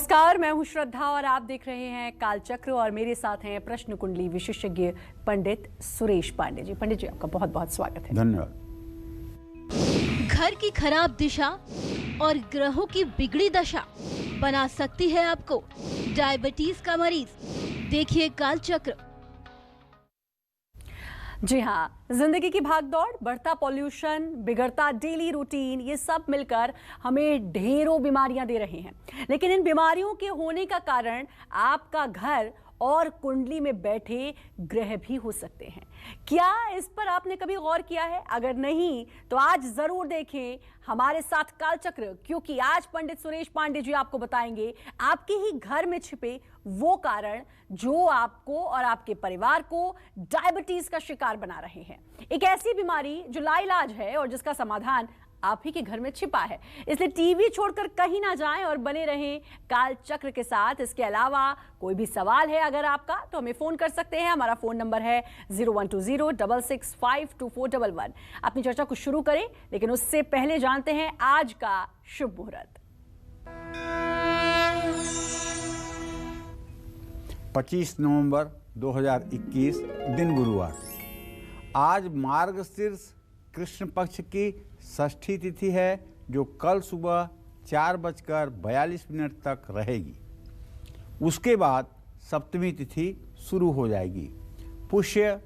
नमस्कार, मैं हूं श्रद्धा और आप देख रहे हैं कालचक्र और मेरे साथ हैं प्रश्न कुंडली विशेषज्ञ पंडित सुरेश पांडे जी। पंडित जी, आपका बहुत बहुत स्वागत है। धन्यवाद। घर की खराब दिशा और ग्रहों की बिगड़ी दशा बना सकती है आपको डायबिटीज का मरीज। देखिए कालचक्र। जी हाँ, जिंदगी की भागदौड़, बढ़ता पॉल्यूशन, बिगड़ता डेली रूटीन, ये सब मिलकर हमें ढेरों बीमारियां दे रहे हैं। लेकिन इन बीमारियों के होने का कारण आपका घर और कुंडली में बैठे ग्रह भी हो सकते हैं। क्या इस पर आपने कभी गौर किया है? अगर नहीं तो आज जरूर देखें हमारे साथ कालचक्र, क्योंकि आज पंडित सुरेश पांडे जी आपको बताएंगे आपके ही घर में छिपे वो कारण जो आपको और आपके परिवार को डायबिटीज का शिकार बना रहे हैं। एक ऐसी बीमारी जो लाइलाज है और जिसका समाधान आप ही के घर में छिपा है। इसलिए टीवी छोड़कर कहीं ना जाएं और बने रहें कालचक्र के साथ। इसके अलावा कोई भी सवाल है अगर आपका तो हमें फोन कर सकते हैं। हमारा फोन नंबर है 012066522411। अपनी चर्चा को शुरू करें, लेकिन उससे पहले जानते हैं आज का शुभ मुहूर्त। 25 नवंबर 2021 दिन गुरुवार। आज मार्गशीर्ष कृष्ण पक्ष की षष्ठी तिथि है, जो कल सुबह 4:42 तक रहेगी। उसके बाद सप्तमी तिथि शुरू हो जाएगी। पुष्य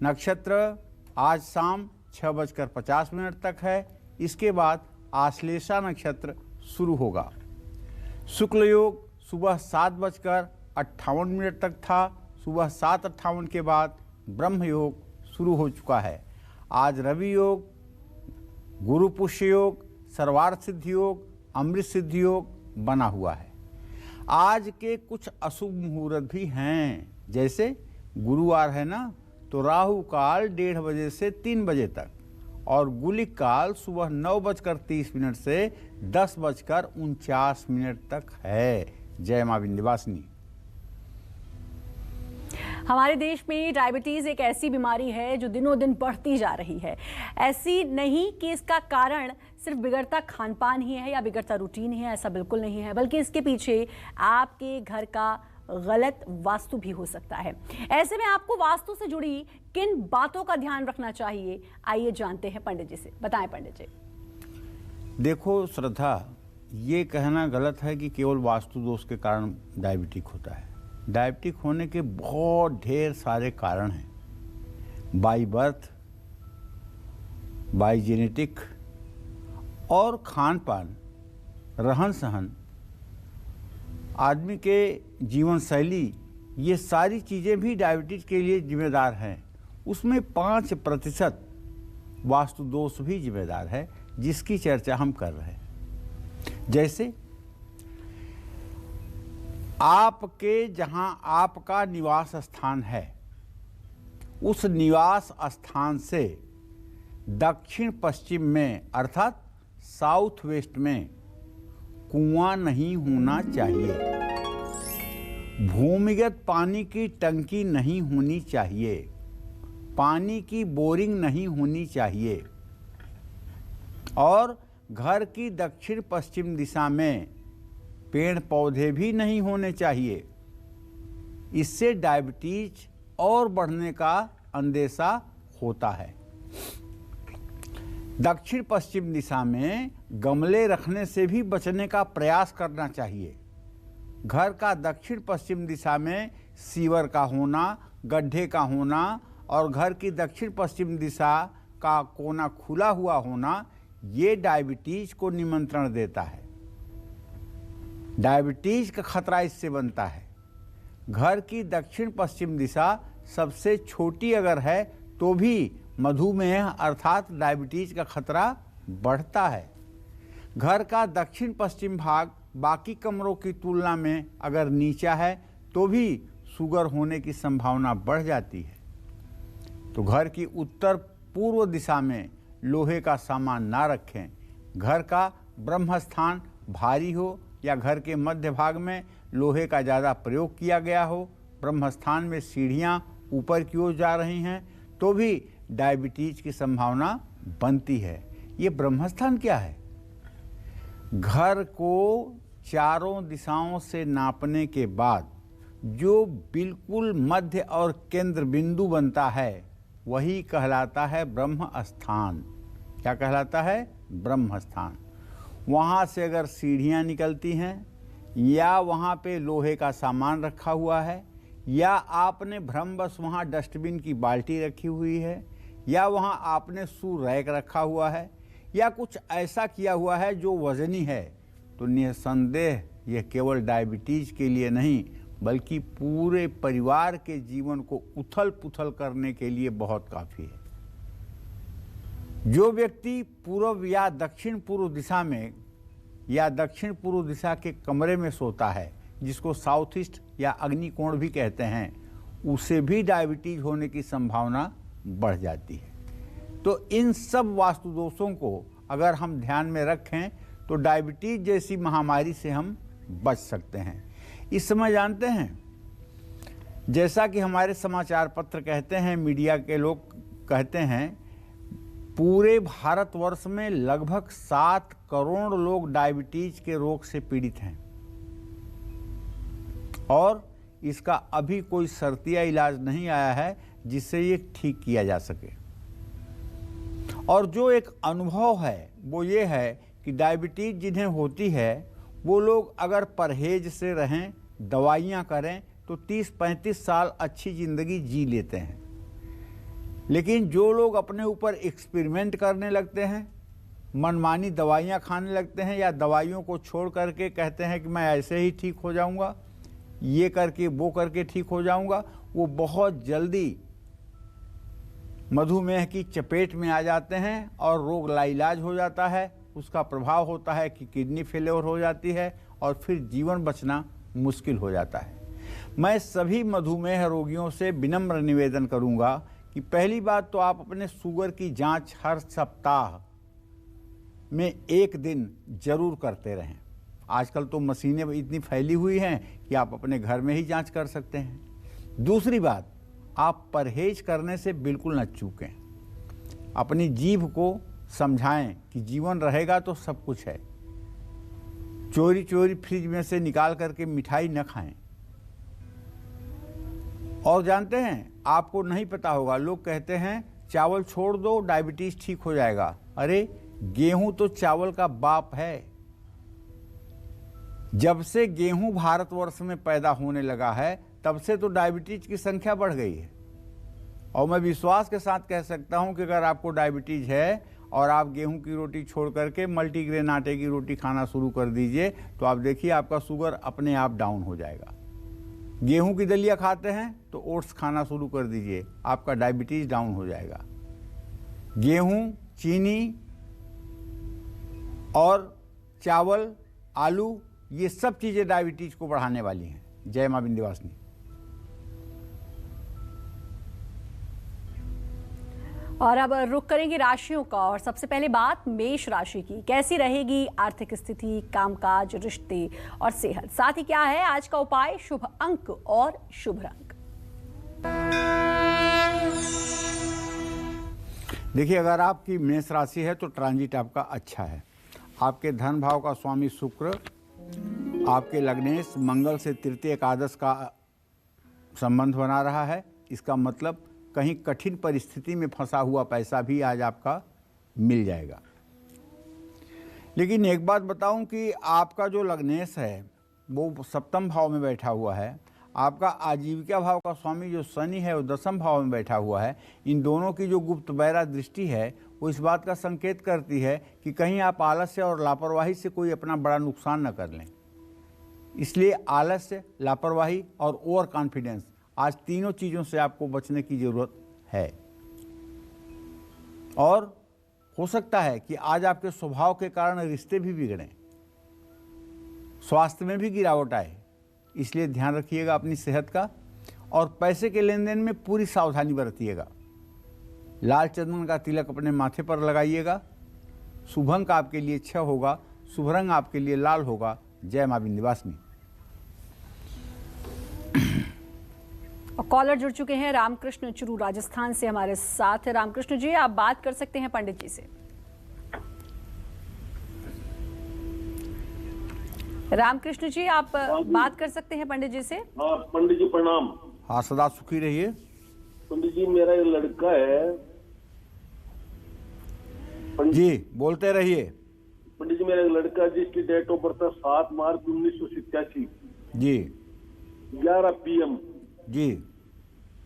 नक्षत्र आज शाम 6:50 तक है। इसके बाद आश्लेषा नक्षत्र शुरू होगा। शुक्ल योग सुबह 7:58 तक था। सुबह 7:58 के बाद ब्रह्म योग शुरू हो चुका है। आज रवि योग, गुरु पुष्य योग, सर्वार्थ सिद्धि योग, अमृत सिद्धि योग बना हुआ है। आज के कुछ अशुभ मुहूर्त भी हैं, जैसे गुरुवार है ना, तो राहु काल 1:30 बजे से 3 बजे तक और गुलिक काल सुबह 9:30 से 10:49 तक है। जय मां विंध्यवासिनी। हमारे देश में डायबिटीज एक ऐसी बीमारी है जो दिनों दिन बढ़ती जा रही है। ऐसी नहीं कि इसका कारण सिर्फ बिगड़ता खान पान ही है या बिगड़ता रूटीन ही है, ऐसा बिल्कुल नहीं है, बल्कि इसके पीछे आपके घर का गलत वास्तु भी हो सकता है। ऐसे में आपको वास्तु से जुड़ी किन बातों का ध्यान रखना चाहिए, आइए जानते हैं पंडित जी से। बताएं पंडित जी। देखो श्रद्धा, ये कहना गलत है कि केवल वास्तु दोष के कारण डायबिटिक होता है। डायबिटिक होने के बहुत ढेर सारे कारण हैं। बाई बर्थ, बाई जेनेटिक और खान पान, रहन सहन, आदमी के जीवन शैली, ये सारी चीज़ें भी डायबिटीज के लिए जिम्मेदार हैं। उसमें 5% वास्तु दोष भी जिम्मेदार है, जिसकी चर्चा हम कर रहे हैं। जैसे आपके जहां आपका निवास स्थान है, उस निवास स्थान से दक्षिण पश्चिम में अर्थात साउथ वेस्ट में कुआं नहीं होना चाहिए। भूमिगत पानी की टंकी नहीं होनी चाहिए। पानी की बोरिंग नहीं होनी चाहिए। और घर की दक्षिण पश्चिम दिशा में पेड़ पौधे भी नहीं होने चाहिए। इससे डायबिटीज और बढ़ने का अंदेशा होता है। दक्षिण पश्चिम दिशा में गमले रखने से भी बचने का प्रयास करना चाहिए। घर का दक्षिण पश्चिम दिशा में सीवर का होना, गड्ढे का होना और घर की दक्षिण पश्चिम दिशा का कोना खुला हुआ होना, ये डायबिटीज को निमंत्रण देता है। डायबिटीज का खतरा इससे बनता है। घर की दक्षिण पश्चिम दिशा सबसे छोटी अगर है तो भी मधुमेह अर्थात डायबिटीज का खतरा बढ़ता है। घर का दक्षिण पश्चिम भाग बाकी कमरों की तुलना में अगर नीचा है तो भी शुगर होने की संभावना बढ़ जाती है। तो घर की उत्तर पूर्व दिशा में लोहे का सामान ना रखें। घर का ब्रह्म स्थान भारी हो या घर के मध्य भाग में लोहे का ज़्यादा प्रयोग किया गया हो, ब्रह्म स्थान में सीढ़ियाँ ऊपर की ओर जा रही हैं, तो भी डायबिटीज की संभावना बनती है। ये ब्रह्मस्थान क्या है? घर को चारों दिशाओं से नापने के बाद जो बिल्कुल मध्य और केंद्र बिंदु बनता है वही कहलाता है ब्रह्म स्थान। क्या कहलाता है? ब्रह्म स्थान। वहाँ से अगर सीढ़ियाँ निकलती हैं या वहाँ पे लोहे का सामान रखा हुआ है या आपने भ्रमवश वहाँ डस्टबिन की बाल्टी रखी हुई है या वहाँ आपने शू रैक रखा हुआ है या कुछ ऐसा किया हुआ है जो वजनी है, तो निसंदेह यह केवल डायबिटीज़ के लिए नहीं बल्कि पूरे परिवार के जीवन को उथल पुथल करने के लिए बहुत काफ़ी है। जो व्यक्ति पूर्व या दक्षिण पूर्व दिशा में या दक्षिण पूर्व दिशा के कमरे में सोता है, जिसको साउथ ईस्ट या अग्निकोण भी कहते हैं, उसे भी डायबिटीज होने की संभावना बढ़ जाती है। तो इन सब वास्तु दोषों को अगर हम ध्यान में रखें तो डायबिटीज जैसी महामारी से हम बच सकते हैं। इस समय जानते हैं, जैसा कि हमारे समाचार पत्र कहते हैं, मीडिया के लोग कहते हैं, पूरे भारतवर्ष में लगभग 7 करोड़ लोग डायबिटीज के रोग से पीड़ित हैं और इसका अभी कोई शर्तिया इलाज नहीं आया है जिससे ये ठीक किया जा सके। और जो एक अनुभव है वो ये है कि डायबिटीज जिन्हें होती है वो लोग अगर परहेज से रहें, दवाइयाँ करें तो 30-35 साल अच्छी ज़िंदगी जी लेते हैं। लेकिन जो लोग अपने ऊपर एक्सपेरिमेंट करने लगते हैं, मनमानी दवाइयाँ खाने लगते हैं या दवाइयों को छोड़ करके कहते हैं कि मैं ऐसे ही ठीक हो जाऊँगा, ये करके वो करके ठीक हो जाऊँगा, वो बहुत जल्दी मधुमेह की चपेट में आ जाते हैं और रोग लाइलाज हो जाता है। उसका प्रभाव होता है कि किडनी फेलियर हो जाती है और फिर जीवन बचना मुश्किल हो जाता है। मैं सभी मधुमेह रोगियों से विनम्र निवेदन करूंगा कि पहली बात तो आप अपने शुगर की जांच हर सप्ताह में 1 दिन जरूर करते रहें। आजकल तो मशीनें इतनी फैली हुई हैं कि आप अपने घर में ही जांच कर सकते हैं। दूसरी बात, आप परहेज करने से बिल्कुल न चूकें। अपनी जीभ को समझाएं कि जीवन रहेगा तो सब कुछ है। चोरी चोरी फ्रिज में से निकाल करके मिठाई न खाएं। और जानते हैं, आपको नहीं पता होगा, लोग कहते हैं चावल छोड़ दो डायबिटीज ठीक हो जाएगा। अरे गेहूं तो चावल का बाप है। जब से गेहूं भारतवर्ष में पैदा होने लगा है तब से तो डायबिटीज की संख्या बढ़ गई है। और मैं विश्वास के साथ कह सकता हूं कि अगर आपको डायबिटीज है और आप गेहूं की रोटी छोड़ करके मल्टीग्रेन आटे की रोटी खाना शुरू कर दीजिए तो आप देखिए आपका शुगर अपने आप डाउन हो जाएगा। गेहूं की दलिया खाते हैं तो ओट्स खाना शुरू कर दीजिए, आपका डायबिटीज डाउन हो जाएगा। गेहूं, चीनी और चावल, आलू, ये सब चीज़ें डायबिटीज को बढ़ाने वाली हैं। जय मां विंध्यवासिनी। और अब रुख करेंगे राशियों का, और सबसे पहले बात मेष राशि की। कैसी रहेगी आर्थिक स्थिति, कामकाज, रिश्ते और सेहत, साथ ही क्या है आज का उपाय, शुभ अंक और शुभ रंग। देखिए, अगर आपकी मेष राशि है तो ट्रांजिट आपका अच्छा है। आपके धन भाव का स्वामी शुक्र आपके लग्नेश मंगल से तृतीय एकादश का संबंध बना रहा है। इसका मतलब कहीं कठिन परिस्थिति में फंसा हुआ पैसा भी आज आपका मिल जाएगा। लेकिन एक बात बताऊं कि आपका जो लग्नेश है वो सप्तम भाव में बैठा हुआ है। आपका आजीविका भाव का स्वामी जो शनि है वो दसम भाव में बैठा हुआ है। इन दोनों की जो गुप्त बैरा दृष्टि है वो इस बात का संकेत करती है कि कहीं आप आलस्य और लापरवाही से कोई अपना बड़ा नुकसान न कर लें। इसलिए आलस्य, लापरवाही और ओवर कॉन्फिडेंस, आज तीनों चीज़ों से आपको बचने की ज़रूरत है। और हो सकता है कि आज आपके स्वभाव के कारण रिश्ते भी बिगड़ें, स्वास्थ्य में भी गिरावट आए। इसलिए ध्यान रखिएगा अपनी सेहत का, और पैसे के लेन देन में पूरी सावधानी बरतिएगा। लाल चंदन का तिलक अपने माथे पर लगाइएगा। शुभ अंक आपके लिए 6 होगा, शुभ रंग आपके लिए लाल होगा। जय मां विंध्यवासिनी। और कॉलर जुड़ चुके हैं, रामकृष्ण चुरू राजस्थान से हमारे साथ है। रामकृष्ण जी, आप बात कर सकते हैं पंडित जी से। रामकृष्ण जी, आप बात कर सकते हैं पंडित जी से। हाँ पंडित जी प्रणाम। हाँ, सदा सुखी रहिए। पंडित जी मेरा एक लड़का है। जी बोलते रहिए। पंडित जी मेरा एक लड़का जिसकी डेट ऑफ बर्थ है 7 मार्च 1987 जी 11 PM। जी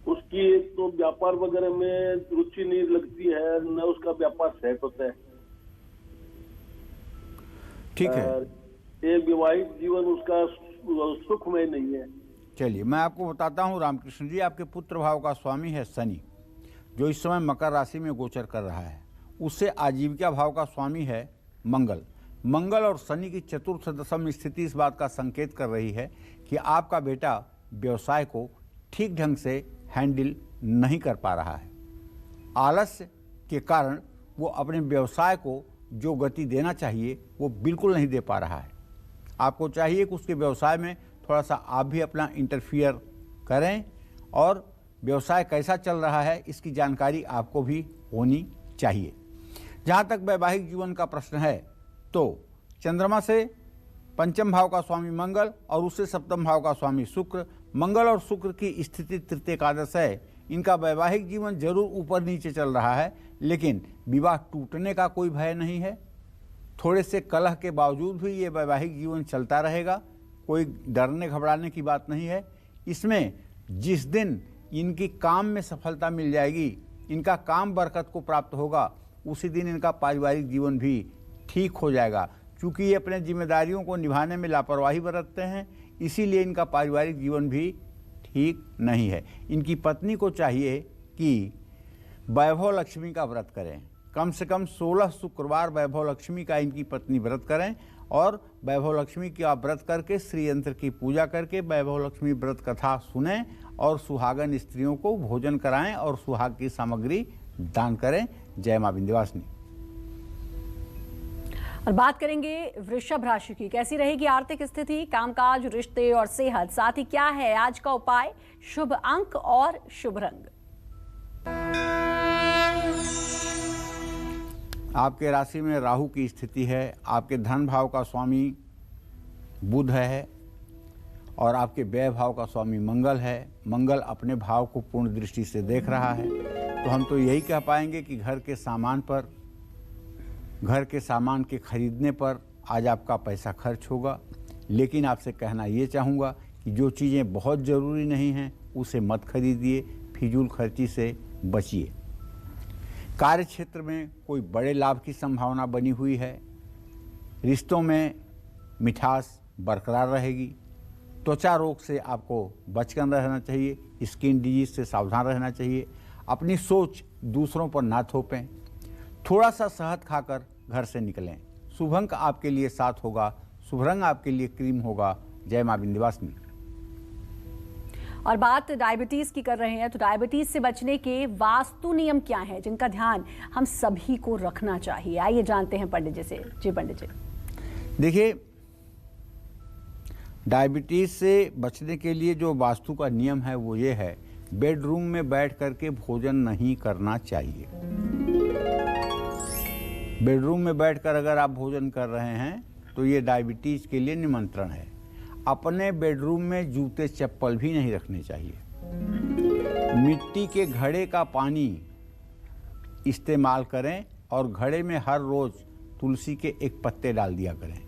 उसकी एक तो व्यापार वगैरह में रुचि नहीं लगती है, न उसका व्यापार सेट होता है। ठीक है। एक विवाहित जीवन उसका सुखमय नहीं है। चलिए मैं आपको बताता हूँ रामकृष्ण जी, आपके पुत्र भाव का स्वामी है शनि, जो इस समय मकर राशि में गोचर कर रहा है। उससे आजीविका भाव का स्वामी है मंगल। मंगल और शनि की चतुर्थ दशम स्थिति इस बात का संकेत कर रही है कि आपका बेटा व्यवसाय को ठीक ढंग से हैंडल नहीं कर पा रहा है। आलस्य के कारण वो अपने व्यवसाय को जो गति देना चाहिए वो बिल्कुल नहीं दे पा रहा है। आपको चाहिए कि उसके व्यवसाय में थोड़ा सा आप भी अपना इंटरफियर करें और व्यवसाय कैसा चल रहा है इसकी जानकारी आपको भी होनी चाहिए। जहाँ तक वैवाहिक जीवन का प्रश्न है तो चंद्रमा से पंचम भाव का स्वामी मंगल और उससे सप्तम भाव का स्वामी शुक्र, मंगल और शुक्र की स्थिति तृतीय एकादश है। इनका वैवाहिक जीवन जरूर ऊपर नीचे चल रहा है, लेकिन विवाह टूटने का कोई भय नहीं है। थोड़े से कलह के बावजूद भी ये वैवाहिक जीवन चलता रहेगा, कोई डरने घबराने की बात नहीं है। इसमें जिस दिन इनकी काम में सफलता मिल जाएगी, इनका काम बरकत को प्राप्त होगा, उसी दिन इनका पारिवारिक जीवन भी ठीक हो जाएगा। चूँकि ये अपने जिम्मेदारियों को निभाने में लापरवाही बरतते हैं, इसीलिए इनका पारिवारिक जीवन भी ठीक नहीं है। इनकी पत्नी को चाहिए कि वैभव लक्ष्मी का व्रत करें। कम से कम 16 शुक्रवार वैभव लक्ष्मी का इनकी पत्नी व्रत करें और वैभव लक्ष्मी की आप व्रत करके श्री यंत्र की पूजा करके वैभव लक्ष्मी व्रत कथा सुनें और सुहागन स्त्रियों को भोजन कराएं और सुहाग की सामग्री दान करें। जय मां विंध्यवासिनी। और बात करेंगे वृषभ राशि की। कैसी रहेगी आर्थिक स्थिति, कामकाज, रिश्ते और सेहत, साथ ही क्या है आज का उपाय, शुभ अंक और शुभ रंग। आपके राशि में राहु की स्थिति है। आपके धन भाव का स्वामी बुध है और आपके व्यय भाव का स्वामी मंगल है। मंगल अपने भाव को पूर्ण दृष्टि से देख रहा है। तो हम तो यही कह पाएंगे कि घर के सामान के खरीदने पर आज आपका पैसा खर्च होगा। लेकिन आपसे कहना ये चाहूँगा कि जो चीज़ें बहुत ज़रूरी नहीं हैं उसे मत खरीदिए, फिजूल खर्ची से बचिए। कार्य क्षेत्र में कोई बड़े लाभ की संभावना बनी हुई है। रिश्तों में मिठास बरकरार रहेगी। त्वचा रोग से आपको बचकर रहना चाहिए, स्किन डिजीज से सावधान रहना चाहिए। अपनी सोच दूसरों पर ना थोपें। थोड़ा सा शहद खाकर घर से निकलें। शुभ अंक आपके लिए 7 होगा, शुभ रंग आपके लिए क्रीम होगा। जय मां विंध्यवासिनी। और बात डायबिटीज की कर रहे हैं, तो डायबिटीज से बचने के वास्तु नियम क्या हैं जिनका ध्यान हम सभी को रखना चाहिए, आइए जानते हैं पंडित जी से। जी पंडित जी। देखिए, डायबिटीज से बचने के लिए जो वास्तु का नियम है वो ये है, बेडरूम में बैठ करके भोजन नहीं करना चाहिए। बेडरूम में बैठकर अगर आप भोजन कर रहे हैं तो ये डायबिटीज के लिए निमंत्रण है। अपने बेडरूम में जूते चप्पल भी नहीं रखने चाहिए। मिट्टी के घड़े का पानी इस्तेमाल करें और घड़े में हर रोज तुलसी के एक पत्ते डाल दिया करें।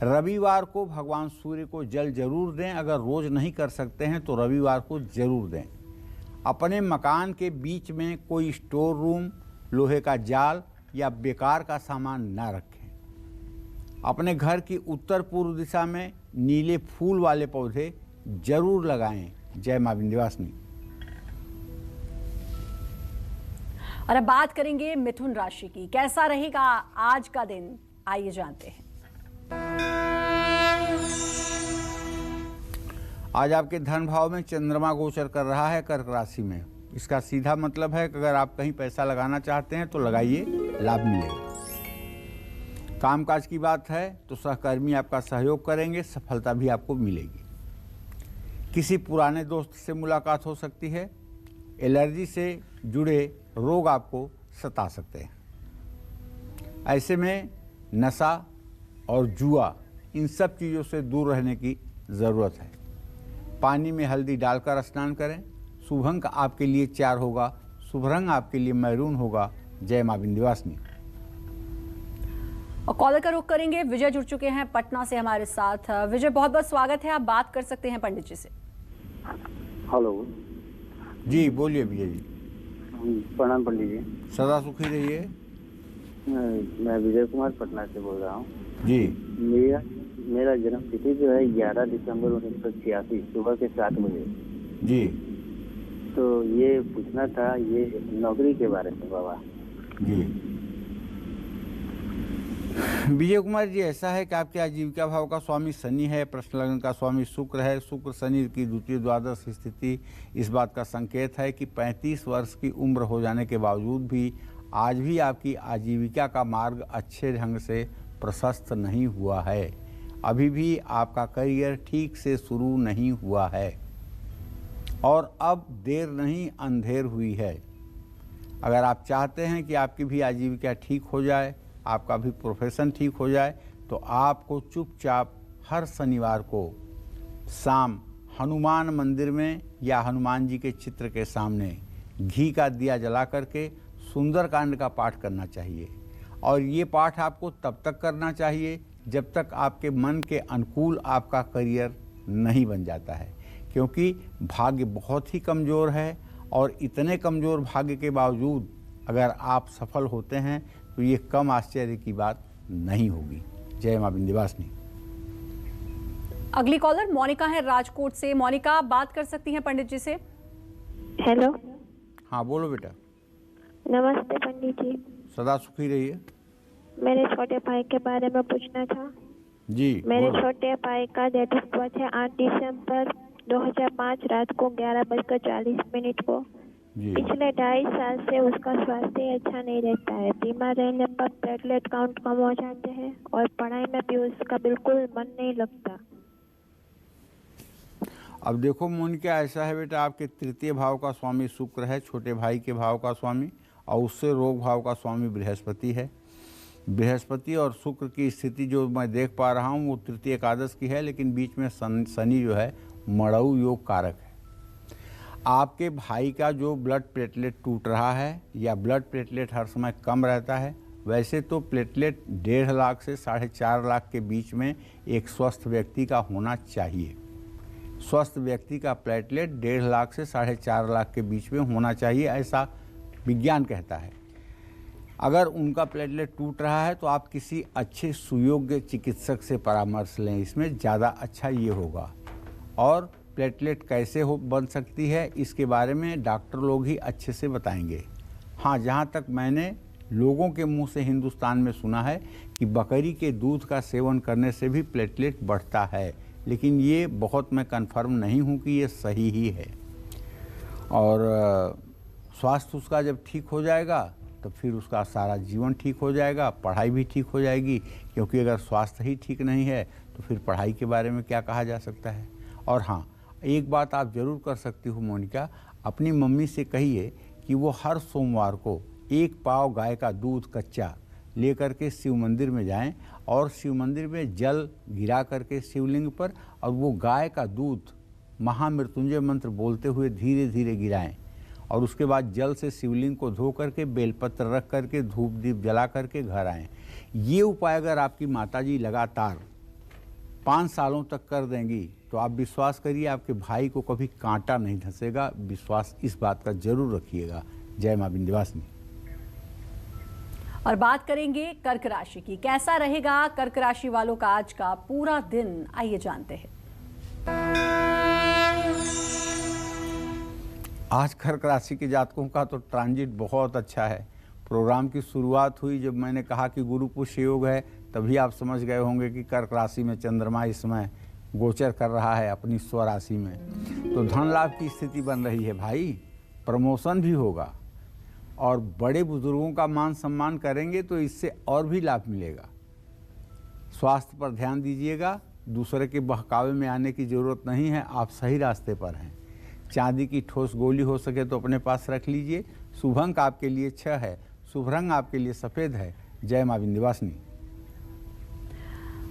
रविवार को भगवान सूर्य को जल जरूर दें। अगर रोज नहीं कर सकते हैं तो रविवार को जरूर दें। अपने मकान के बीच में कोई स्टोर रूम, लोहे का जाल या बेकार का सामान ना रखें। अपने घर की उत्तर पूर्व दिशा में नीले फूल वाले पौधे जरूर लगाएं। जय मां विंध्यवासिनी। और अब बात करेंगे मिथुन राशि की। कैसा रहेगा आज का दिन, आइए जानते हैं। आज आपके धन भाव में चंद्रमा गोचर कर रहा है कर्क राशि में। इसका सीधा मतलब है कि अगर आप कहीं पैसा लगाना चाहते हैं तो लगाइए, लाभ मिलेगा। कामकाज की बात है तो सहकर्मी आपका सहयोग करेंगे, सफलता भी आपको मिलेगी। किसी पुराने दोस्त से मुलाकात हो सकती है। एलर्जी से जुड़े रोग आपको सता सकते हैं। ऐसे में नशा और जुआ इन सब चीज़ों से दूर रहने की ज़रूरत है। पानी में हल्दी डालकर स्नान करें। शुभ अंक आपके लिए 4 होगा। शुभ रंग आपके लिए मैरून होगा। जय मां विंध्यवासिनी। और कॉलर का रुख करेंगे, विजय जुड़ चुके हैं पटना से हमारे साथ। विजय, बहुत बहुत स्वागत है, आप बात कर सकते हैं पंडित जी से। हेलो जी बोलिए विजय जी। प्रणाम पंडित जी। सदा सुखी रहिए। मैं विजय कुमार पटना से बोल रहा हूँ जी। मेरा जन्म तिथि जो है 11 दिसंबर 1986 सुबह के 7 बजे। जी। तो ये पूछना था ये नौकरी के बारे में बाबा। जी विजय कुमार जी, ऐसा है कि आपके आजीविका भाव का स्वामी शनि है, प्रश्न लग्न का स्वामी शुक्र है। शुक्र शनि की द्वितीय द्वादश स्थिति इस बात का संकेत है कि 35 वर्ष की उम्र हो जाने के बावजूद भी आज भी आपकी आजीविका का मार्ग अच्छे ढंग से प्रशस्त नहीं हुआ है। अभी भी आपका करियर ठीक से शुरू नहीं हुआ है और अब देर नहीं अंधेर हुई है। अगर आप चाहते हैं कि आपकी भी आजीविका ठीक हो जाए, आपका भी प्रोफेशन ठीक हो जाए, तो आपको चुपचाप हर शनिवार को शाम हनुमान मंदिर में या हनुमान जी के चित्र के सामने घी का दिया जला करके सुंदरकांड का पाठ करना चाहिए। और ये पाठ आपको तब तक करना चाहिए जब तक आपके मन के अनुकूल आपका करियर नहीं बन जाता है, क्योंकि भाग्य बहुत ही कमज़ोर है और इतने कमज़ोर भाग्य के बावजूद अगर आप सफल होते हैं तो ये कम आश्चर्य की बात नहीं होगी। जय मां विंध्यवासिनी। अगली कॉलर मोनिका है राजकोट से। मोनिका, आप बात कर सकती हैं पंडित जी से। हेलो। हाँ बोलो बेटा। नमस्ते पंडित जी। सदा सुखी रहिए। मेरे छोटे भाई के बारे में पूछना था जी। मेरे बोलो। छोटे भाई का डेट ऑफ बर्थ है 8 दिसंबर 2005 रात को 11:40 को। जी। पिछले 2.5 साल से उसका स्वास्थ्य अच्छा नहीं रहता है। बीमार रहने पर प्लेटलेट काउंट कम हो जाते हैं और पढ़ाई में भी उसका बिल्कुल मन नहीं लगता। अब देखो मोनिका, ऐसा है बेटा, आपके तृतीय भाव का स्वामी शुक्र है, छोटे भाई के भाव का स्वामी, और उससे रोग भाव का स्वामी बृहस्पति है। बृहस्पति और शुक्र की स्थिति जो मैं देख पा रहा हूँ वो तृतीय एकादश की है, लेकिन बीच में शनि जो है मड़ऊ योग कारक है। आपके भाई का जो ब्लड प्लेटलेट टूट रहा है या ब्लड प्लेटलेट हर समय कम रहता है, वैसे तो प्लेटलेट 1.5 लाख से 4.5 लाख के बीच में एक स्वस्थ व्यक्ति का होना चाहिए। स्वस्थ व्यक्ति का प्लेटलेट 1.5 लाख से 4.5 लाख के बीच में होना चाहिए, ऐसा विज्ञान कहता है। अगर उनका प्लेटलेट टूट रहा है तो आप किसी अच्छे सुयोग्य चिकित्सक से परामर्श लें, इसमें ज़्यादा अच्छा ये होगा। और प्लेटलेट कैसे बन सकती है इसके बारे में डॉक्टर लोग ही अच्छे से बताएंगे। हाँ, जहाँ तक मैंने लोगों के मुंह से हिंदुस्तान में सुना है कि बकरी के दूध का सेवन करने से भी प्लेटलेट बढ़ता है, लेकिन ये बहुत मैं कंफर्म नहीं हूँ कि ये सही ही है। और स्वास्थ्य उसका जब ठीक हो जाएगा तो फिर उसका सारा जीवन ठीक हो जाएगा, पढ़ाई भी ठीक हो जाएगी, क्योंकि अगर स्वास्थ्य ही ठीक नहीं है तो फिर पढ़ाई के बारे में क्या कहा जा सकता है। और हाँ, एक बात आप ज़रूर कर सकती हो मोनिका, अपनी मम्मी से कहिए कि वो हर सोमवार को 1 पाव गाय का दूध कच्चा लेकर के शिव मंदिर में जाएं और शिव मंदिर में जल गिरा करके शिवलिंग पर, और वो गाय का दूध महामृत्युंजय मंत्र बोलते हुए धीरे धीरे गिराएं, और उसके बाद जल से शिवलिंग को धो करके बेलपत्र रख करके धूप दीप जला करके घर आएं। ये उपाय अगर आपकी माताजी लगातार 5 सालों तक कर देंगी तो आप विश्वास करिए आपके भाई को कभी कांटा नहीं धंसेगा। विश्वास इस बात का जरूर रखिएगा। जय मां विंध्यवासिनी। और बात करेंगे कर्क राशि की। कैसा रहेगा कर्क राशि वालों का आज का पूरा दिन, आइए जानते हैं। आज कर्क राशि के जातकों का तो ट्रांजिट बहुत अच्छा है। प्रोग्राम की शुरुआत हुई जब मैंने कहा कि गुरु पुष्य योग है, तभी आप समझ गए होंगे कि कर्क राशि में चंद्रमा इस समय गोचर कर रहा है अपनी स्वराशि में। तो धन लाभ की स्थिति बन रही है भाई, प्रमोशन भी होगा और बड़े बुजुर्गों का मान सम्मान करेंगे तो इससे और भी लाभ मिलेगा। स्वास्थ्य पर ध्यान दीजिएगा, दूसरे के बहकावे में आने की ज़रूरत नहीं है, आप सही रास्ते पर हैं। चांदी की ठोस गोली हो सके तो अपने पास रख लीजिए। शुभ अंक आपके लिए 6 है, शुभ रंग आपके लिए सफ़ेद है। जय मां विंध्यवासिनी।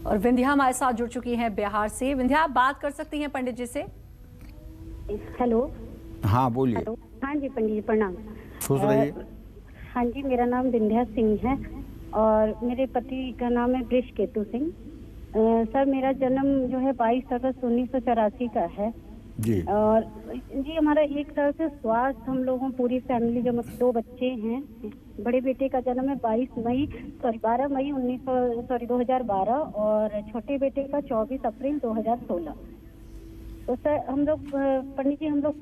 और विंध्या हमारे साथ जुड़ चुकी हैं बिहार से। विंध्या, आप बात कर सकती हैं पंडित जी से। हेलो। हाँ बोलिए। हेलो। हाँ जी पंडित जी प्रणाम। खुश रहिए। हाँ जी, मेरा नाम विंध्या सिंह है और मेरे पति का नाम है वृष केतु सिंह। सर, मेरा जन्म जो है 22 अगस्त 1984 का है जी। और जी हमारा 1 साल से स्वास्थ्य, हम लोगों पूरी फैमिली जो 2 बच्चे हैं। बड़े बेटे का जन्म है 12 मई 2012 और छोटे बेटे का 24 अप्रैल 2016। तो सर हम लोग पंडित जी, हम लोग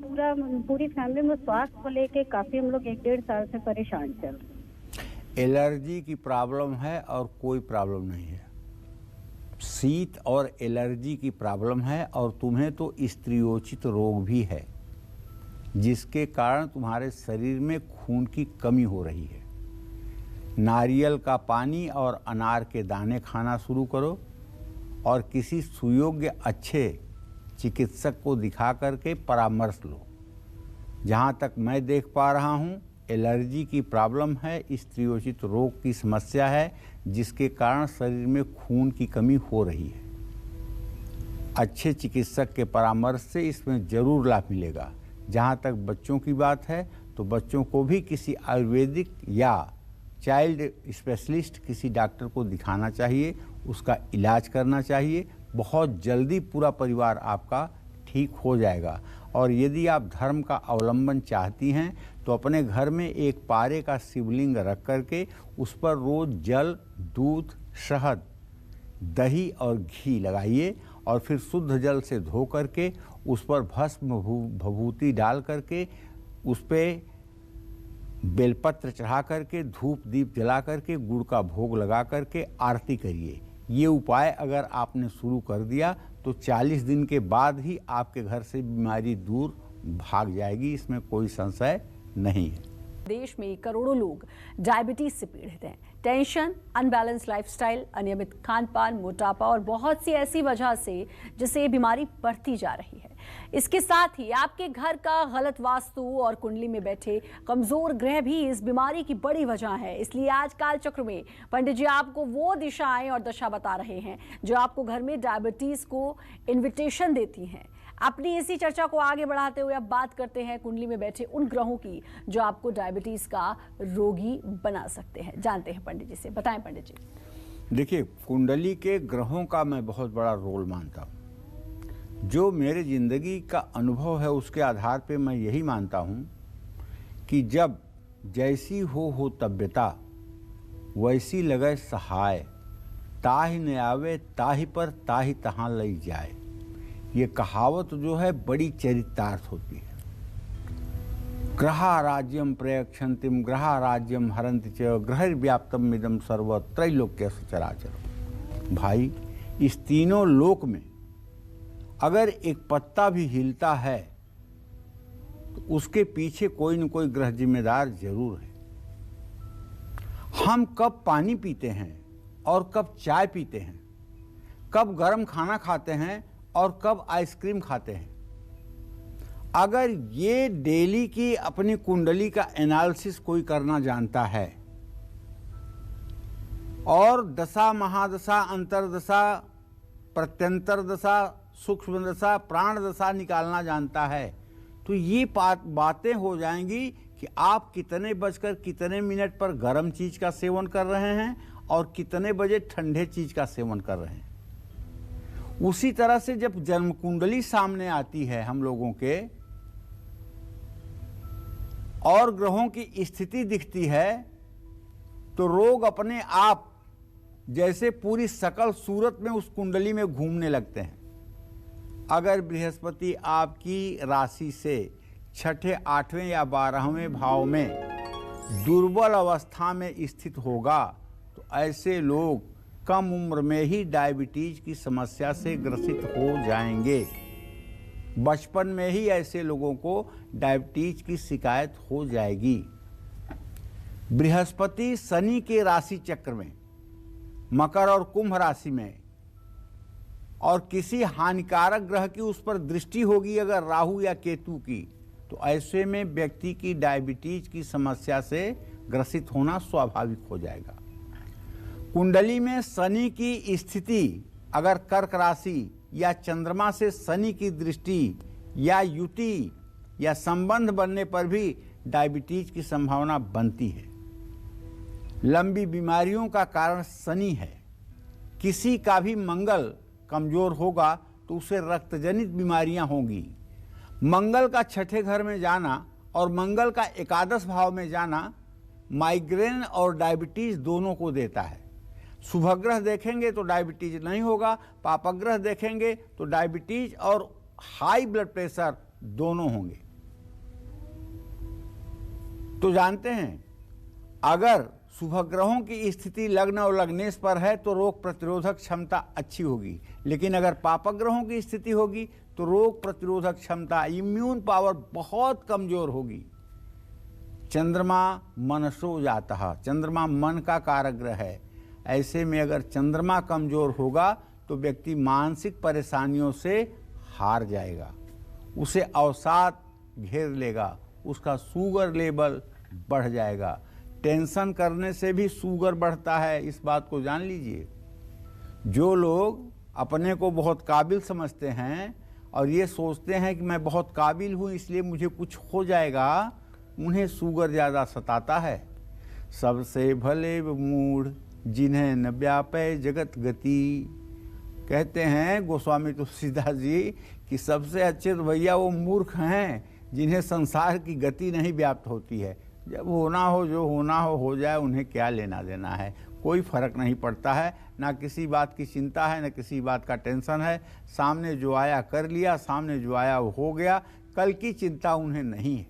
पूरी फैमिली में स्वास्थ्य को लेके काफी हम लोग 1-1.5 साल से परेशान चल रहे। एलर्जी की प्रॉब्लम है और कोई प्रॉब्लम नहीं है। शीत और एलर्जी की प्रॉब्लम है और तुम्हें तो स्त्रियोचित रोग भी है, जिसके कारण तुम्हारे शरीर में खून की कमी हो रही है। नारियल का पानी और अनार के दाने खाना शुरू करो और किसी सुयोग्य अच्छे चिकित्सक को दिखा करके परामर्श लो। जहाँ तक मैं देख पा रहा हूँ, एलर्जी की प्रॉब्लम है, स्त्रियोचित रोग की समस्या है, जिसके कारण शरीर में खून की कमी हो रही है। अच्छे चिकित्सक के परामर्श से इसमें जरूर लाभ मिलेगा। जहाँ तक बच्चों की बात है तो बच्चों को भी किसी आयुर्वेदिक या चाइल्ड स्पेशलिस्ट किसी डॉक्टर को दिखाना चाहिए, उसका इलाज करना चाहिए। बहुत जल्दी पूरा परिवार आपका ठीक हो जाएगा। और यदि आप धर्म का अवलंबन चाहती हैं तो अपने घर में एक पारे का शिवलिंग रख करके उस पर रोज जल, दूध, शहद, दही और घी लगाइए और फिर शुद्ध जल से धो करके उस पर भस्म भभूति डाल करके उस पर बेलपत्र चढ़ा करके धूप दीप जला करके गुड़ का भोग लगा करके आरती करिए। ये उपाय अगर आपने शुरू कर दिया तो 40 दिन के बाद ही आपके घर से बीमारी दूर भाग जाएगी, इसमें कोई संशय नहीं है। देश में करोड़ों लोग डायबिटीज से पीड़ित हैं। टेंशन, अनबैलेंस लाइफस्टाइल, अनियमित खान-पान, मोटापा और बहुत सी ऐसी वजह से जिससे ये बीमारी बढ़ती जा रही है। इसके साथ ही आपके घर का गलत वास्तु और कुंडली में बैठे कमजोर ग्रह भी इस बीमारी की बड़ी वजह है। इसलिए आज काल चक्र में पंडित जी आपको वो दिशाएं और दशा बता रहे हैं जो आपको घर में डायबिटीज को इन्विटेशन देती हैं। अपनी इसी चर्चा को आगे बढ़ाते हुए अब बात करते हैं कुंडली में बैठे उन ग्रहों की जो आपको डायबिटीज का रोगी बना सकते हैं। जानते हैं पंडित जी से। बताएं पंडित जी। देखिए, कुंडली के ग्रहों का मैं बहुत बड़ा रोल मानता हूँ। जो मेरे जिंदगी का अनुभव है उसके आधार पे मैं यही मानता हूँ कि जब जैसी हो तब्यता वैसी लगे सहाय, ताहि न आवे ताहि पर ताहि तहाँ लई जाए। ये कहावत जो है बड़ी चरितार्थ होती है। ग्रहा राज्यम प्रयक्षन्तिम ग्रहा राज्यम हरन्ति च ग्रहैर्व्याप्तम इदं सर्व त्रैलोक्य सचराचर। भाई, इस तीनों लोक में अगर एक पत्ता भी हिलता है तो उसके पीछे कोई न कोई ग्रह जिम्मेदार जरूर है। हम कब पानी पीते हैं और कब चाय पीते हैं, कब गर्म खाना खाते हैं और कब आइसक्रीम खाते हैं, अगर ये डेली की अपनी कुंडली का एनालिसिस कोई करना जानता है और दशा, महादशा, अंतरदशा, प्रत्यंतर दशा, सूक्ष्म दशा, प्राण दशा निकालना जानता है, तो ये बातें हो जाएंगी कि आप कितने बजकर कितने मिनट पर गर्म चीज का सेवन कर रहे हैं और कितने बजे ठंडे चीज का सेवन कर रहे हैं। उसी तरह से जब जन्म कुंडली सामने आती है हम लोगों के और ग्रहों की स्थिति दिखती है तो रोग अपने आप जैसे पूरी सकल सूरत में उस कुंडली में घूमने लगते हैं। अगर बृहस्पति आपकी राशि से 6ठे, 8वें या 12वें भाव में दुर्बल अवस्था में स्थित होगा तो ऐसे लोग कम उम्र में ही डायबिटीज की समस्या से ग्रसित हो जाएंगे। बचपन में ही ऐसे लोगों को डायबिटीज की शिकायत हो जाएगी। बृहस्पति शनि के राशि चक्र में, मकर और कुंभ राशि में, और किसी हानिकारक ग्रह की उस पर दृष्टि होगी अगर राहु या केतु की, तो ऐसे में व्यक्ति की डायबिटीज की समस्या से ग्रसित होना स्वाभाविक हो जाएगा। कुंडली में शनि की स्थिति अगर कर्क राशि या चंद्रमा से शनि की दृष्टि या युति या संबंध बनने पर भी डायबिटीज की संभावना बनती है। लंबी बीमारियों का कारण शनि है। किसी का भी मंगल कमजोर होगा तो उसे रक्तजनित बीमारियां होंगी। मंगल का छठे घर में जाना और मंगल का एकादश भाव में जाना माइग्रेन और डायबिटीज दोनों को देता है। शुभग्रह देखेंगे तो डायबिटीज नहीं होगा, पापग्रह देखेंगे तो डायबिटीज और हाई ब्लड प्रेशर दोनों होंगे। तो जानते हैं, अगर शुभग्रहों की स्थिति लग्न और लग्नेश पर है तो रोग प्रतिरोधक क्षमता अच्छी होगी, लेकिन अगर पापग्रहों की स्थिति होगी तो रोग प्रतिरोधक क्षमता, इम्यून पावर बहुत कमजोर होगी। चंद्रमा मनसो जाता है, चंद्रमा मन का कारक ग्रह है। ऐसे में अगर चंद्रमा कमजोर होगा तो व्यक्ति मानसिक परेशानियों से हार जाएगा, उसे अवसाद घेर लेगा, उसका शुगर लेवल बढ़ जाएगा। टेंशन करने से भी शुगर बढ़ता है, इस बात को जान लीजिए। जो लोग अपने को बहुत काबिल समझते हैं और ये सोचते हैं कि मैं बहुत काबिल हूँ इसलिए मुझे कुछ हो जाएगा, उन्हें शुगर ज़्यादा सताता है। सबसे भले मूढ़ जिन्हें न व्यापे जगत गति, कहते हैं गोस्वामी तुलसीदास जी कि सबसे अच्छे तो भैया वो मूर्ख हैं जिन्हें संसार की गति नहीं व्याप्त होती है। जब होना हो, जो होना हो जाए, उन्हें क्या लेना देना है, कोई फर्क नहीं पड़ता है। ना किसी बात की चिंता है, ना किसी बात का टेंशन है। सामने जो आया कर लिया, सामने जो आया वो हो गया, कल की चिंता उन्हें नहीं है।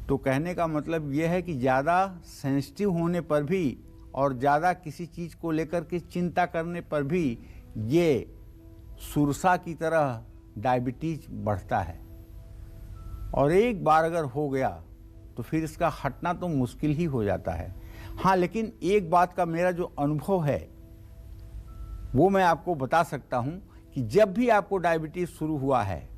तो कहने का मतलब यह है कि ज़्यादा सेंसिटिव होने पर भी और ज़्यादा किसी चीज़ को लेकर के चिंता करने पर भी ये सुरसा की तरह डायबिटीज बढ़ता है। और एक बार अगर हो गया तो फिर इसका हटना तो मुश्किल ही हो जाता है। हाँ, लेकिन एक बात का मेरा जो अनुभव है वो मैं आपको बता सकता हूँ कि जब भी आपको डायबिटीज शुरू हुआ है,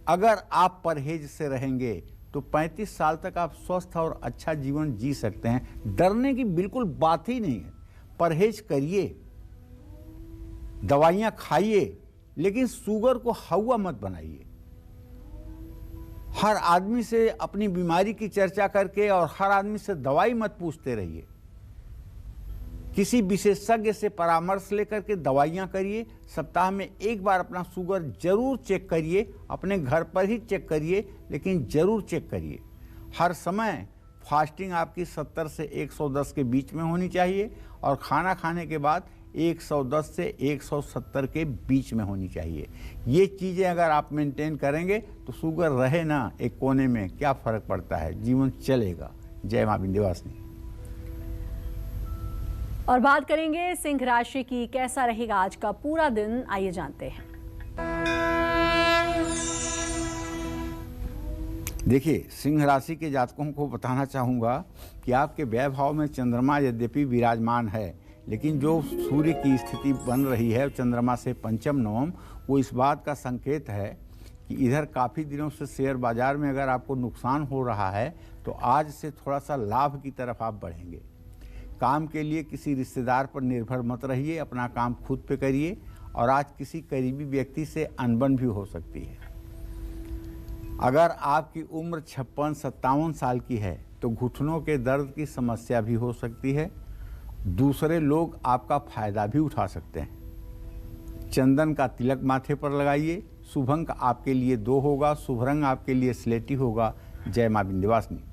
अगर आप परहेज से रहेंगे तो 35 साल तक आप स्वस्थ और अच्छा जीवन जी सकते हैं। डरने की बिल्कुल बात ही नहीं है। परहेज करिए, दवाइयाँ खाइए, लेकिन शुगर को हवा मत बनाइए। हर आदमी से अपनी बीमारी की चर्चा करके और हर आदमी से दवाई मत पूछते रहिए। किसी विशेषज्ञ से परामर्श लेकर के दवाइयाँ करिए। सप्ताह में एक बार अपना शुगर जरूर चेक करिए, अपने घर पर ही चेक करिए, लेकिन जरूर चेक करिए। हर समय फास्टिंग आपकी 70 से 110 के बीच में होनी चाहिए और खाना खाने के बाद 110 से 170 के बीच में होनी चाहिए। ये चीज़ें अगर आप मेंटेन करेंगे तो शुगर रहे ना एक कोने में, क्या फ़र्क पड़ता है, जीवन चलेगा। जय मां विंध्यवासिनी। और बात करेंगे सिंह राशि की, कैसा रहेगा आज का पूरा दिन, आइए जानते हैं। देखिए, सिंह राशि के जातकों को बताना चाहूँगा कि आपके व्यय भाव में चंद्रमा यद्यपि विराजमान है, लेकिन जो सूर्य की स्थिति बन रही है चंद्रमा से पंचम नवम, वो इस बात का संकेत है कि इधर काफ़ी दिनों से शेयर बाजार में अगर आपको नुकसान हो रहा है तो आज से थोड़ा सा लाभ की तरफ आप बढ़ेंगे। काम के लिए किसी रिश्तेदार पर निर्भर मत रहिए, अपना काम खुद पे करिए। और आज किसी करीबी व्यक्ति से अनबन भी हो सकती है। अगर आपकी उम्र 56-57 साल की है तो घुटनों के दर्द की समस्या भी हो सकती है। दूसरे लोग आपका फायदा भी उठा सकते हैं। चंदन का तिलक माथे पर लगाइए। शुभ अंक आपके लिए 2 होगा, शुभ रंग आपके लिए स्लेटी होगा। जय मां विंध्यवासिनी।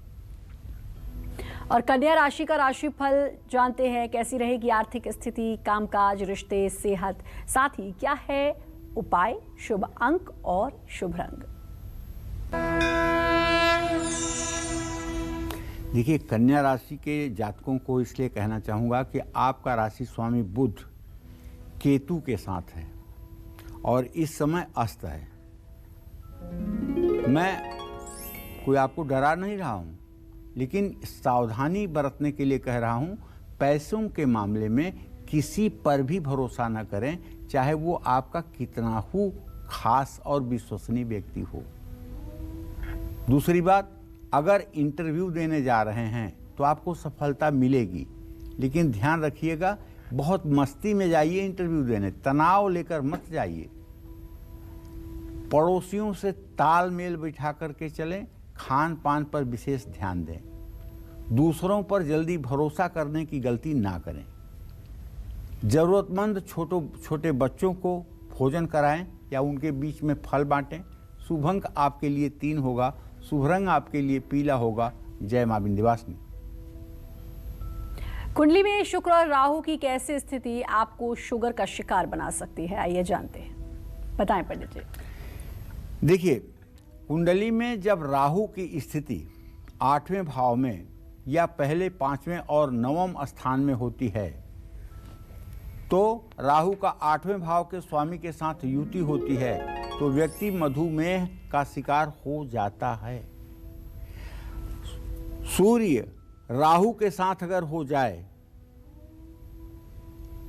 और कन्या राशि का राशिफल जानते हैं, कैसी रहेगी आर्थिक स्थिति, कामकाज, रिश्ते, सेहत, साथ ही क्या है उपाय, शुभ अंक और शुभ रंग। देखिए, कन्या राशि के जातकों को इसलिए कहना चाहूँगा कि आपका राशि स्वामी बुध केतु के साथ है और इस समय अस्त है। मैं कोई आपको डरा नहीं रहा हूँ, लेकिन सावधानी बरतने के लिए कह रहा हूँ। पैसों के मामले में किसी पर भी भरोसा न करें, चाहे वो आपका कितना ही खास और विश्वसनीय व्यक्ति हो। दूसरी बात, अगर इंटरव्यू देने जा रहे हैं तो आपको सफलता मिलेगी, लेकिन ध्यान रखिएगा बहुत मस्ती में जाइए इंटरव्यू देने, तनाव लेकर मत जाइए। पड़ोसियों से तालमेल बिठा करके चलें, खान पान पर विशेष ध्यान दें, दूसरों पर जल्दी भरोसा करने की गलती ना करें। ज़रूरतमंद छोटे बच्चों को भोजन कराएं या उनके बीच में फल बांटें। शुभ अंक आपके लिए 3 होगा, शुभ रंग आपके लिए पीला होगा। जय मां विंध्यवासिनी। कुंडली में शुक्र और राहु की कैसी स्थिति आपको शुगर का शिकार बना सकती है, आइए जानते हैं, बताएं पंडित जी। देखिए, कुंडली में जब राहु की स्थिति 8वें भाव में या पहले 5वें और 9वें स्थान में होती है तो राहु का 8वें भाव के स्वामी के साथ युति होती है तो व्यक्ति मधुमेह का शिकार हो जाता है। सूर्य राहु के साथ अगर हो जाए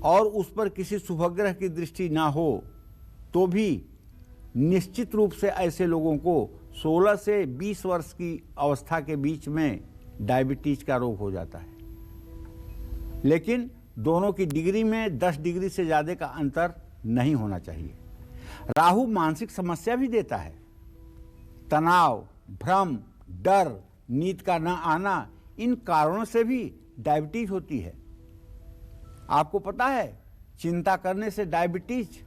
और उस पर किसी शुभग्रह की दृष्टि ना हो तो भी निश्चित रूप से ऐसे लोगों को 16 से 20 वर्ष की अवस्था के बीच में डायबिटीज का रोग हो जाता है। लेकिन दोनों की डिग्री में 10 डिग्री से ज़्यादा का अंतर नहीं होना चाहिए। राहु मानसिक समस्या भी देता है। तनाव, भ्रम, डर, नींद का न आना, इन कारणों से भी डायबिटीज होती है। आपको पता है चिंता करने से डायबिटीज